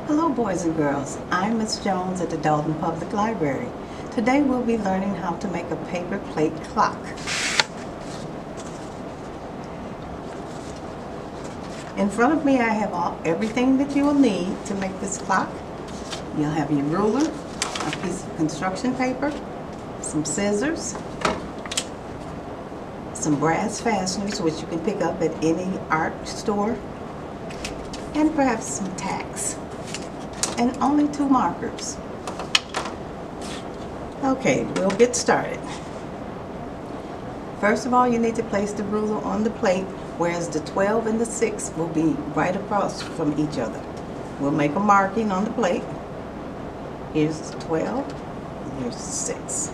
Hello boys and girls, I'm Miss Jones at the Dalton Public Library. Today we'll be learning how to make a paper plate clock. In front of me I have everything that you will need to make this clock. You'll have your ruler, a piece of construction paper, some scissors, some brass fasteners which you can pick up at any art store, and perhaps some tacks. And only 2 markers. Okay, we'll get started. First of all, you need to place the ruler on the plate, whereas the 12 and the 6 will be right across from each other. We'll make a marking on the plate. Here's the 12, and here's the 6.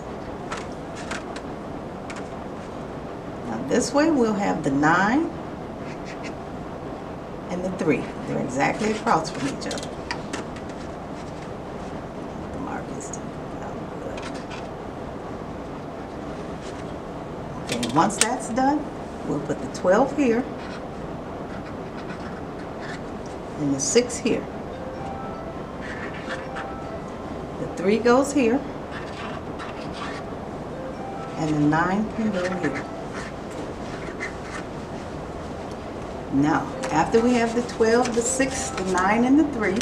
Now this way we'll have the 9 and the 3. They're exactly across from each other. Okay, once that's done, we'll put the 12 here and the 6 here. The 3 goes here and the 9 can go here. Now, after we have the 12, the 6, the 9, and the 3,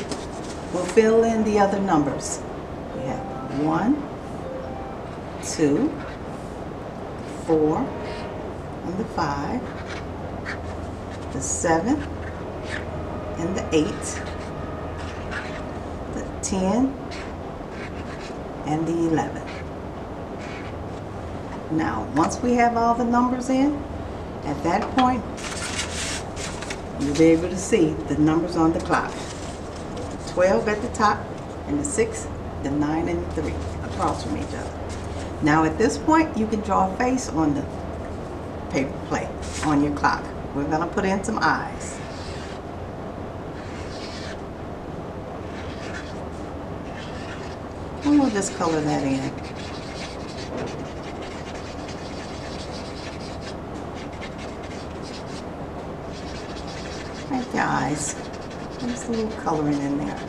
we'll fill in the other numbers. We have 1, 2, 4, and the 5, the 7, and the 8, the 10, and the 11. Now, once we have all the numbers in, at that point, you'll be able to see the numbers on the clock. 12 at the top, and the 6, the 9, and the 3 across from each other. Now at this point, you can draw a face on the paper plate on your clock. We're going to put in some eyes. And we'll just color that in. Make your eyes. There's a little coloring in there.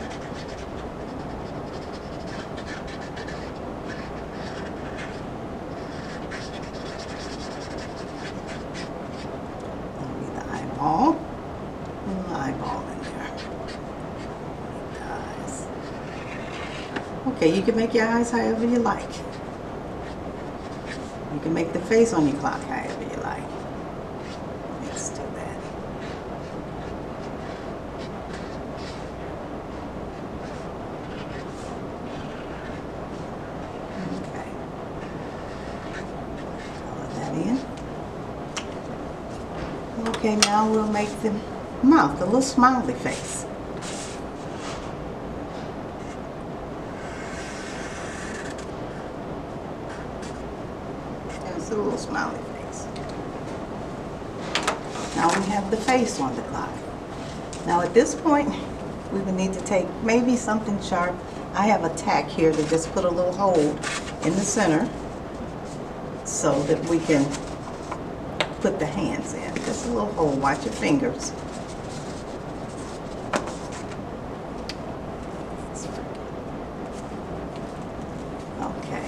Little eyeball in there. Eyes. Okay, you can make your eyes however you like. You can make the face on your clock however you like. Let's do that. Okay. Color that in. Okay, now we'll make the mouth, a little smiley face. There's a little smiley face. Now we have the face on the clock. Now at this point, we would need to take maybe something sharp. I have a tack here to just put a little hole in the center so that we can put the hands in. Just a little hole. Watch your fingers. Okay.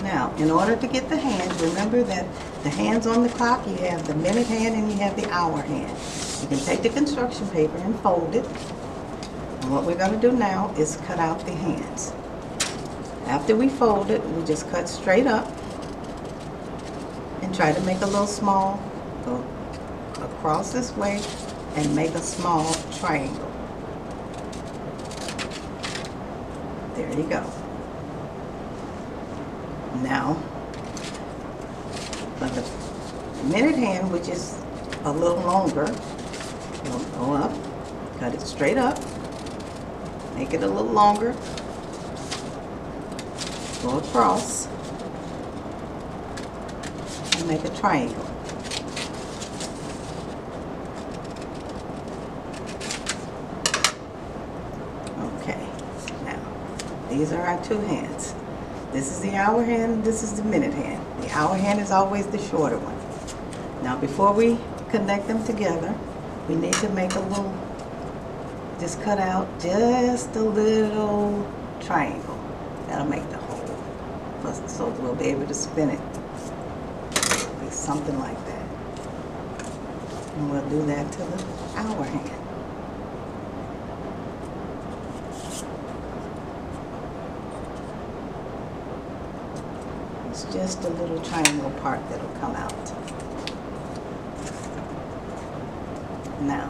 Now, in order to get the hands, remember that the hands on the clock, you have the minute hand and you have the hour hand. You can take the construction paper and fold it. And what we're going to do now is cut out the hands. After we fold it, we just cut straight up. And try to make a little small, go across this way and make a small triangle. There you go. Now, for the minute hand, which is a little longer, we'll go up, cut it straight up, make it a little longer, go across, and make a triangle. Okay, now these are our 2 hands. This is the hour hand, this is the minute hand. The hour hand is always the shorter one. Now before we connect them together, we need to make a little just cut out just a little triangle. That'll make the hole. So we'll be able to spin it. It'll be something like that. And we'll do that to the hour hand. It's just a little triangle part that'll come out. Now,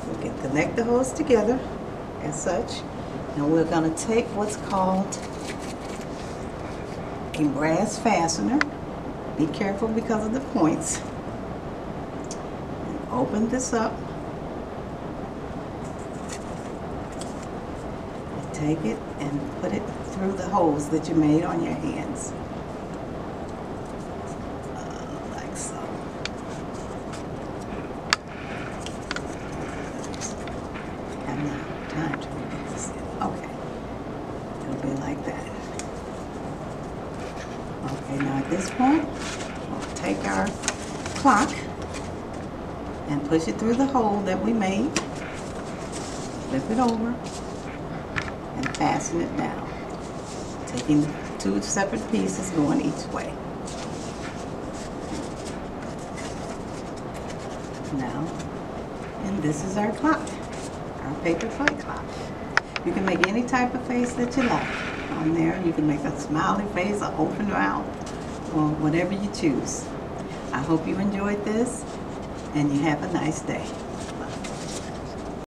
we can connect the holes together as such, and we're going to take what's called a brass fastener. Be careful because of the points. And open this up. And take it and put it through the holes that you made on your hands. Like so. I have no time to make this. Okay. It'll be like that. Okay, now at this point, we'll take our clock and push it through the hole that we made. Flip it over and fasten it down. Taking the two separate pieces going each way. Now, and this is our clock, our paper plate clock. You can make any type of face that you like on there. You can make a smiley face, an open mouth, or whatever you choose. I hope you enjoyed this, and you have a nice day.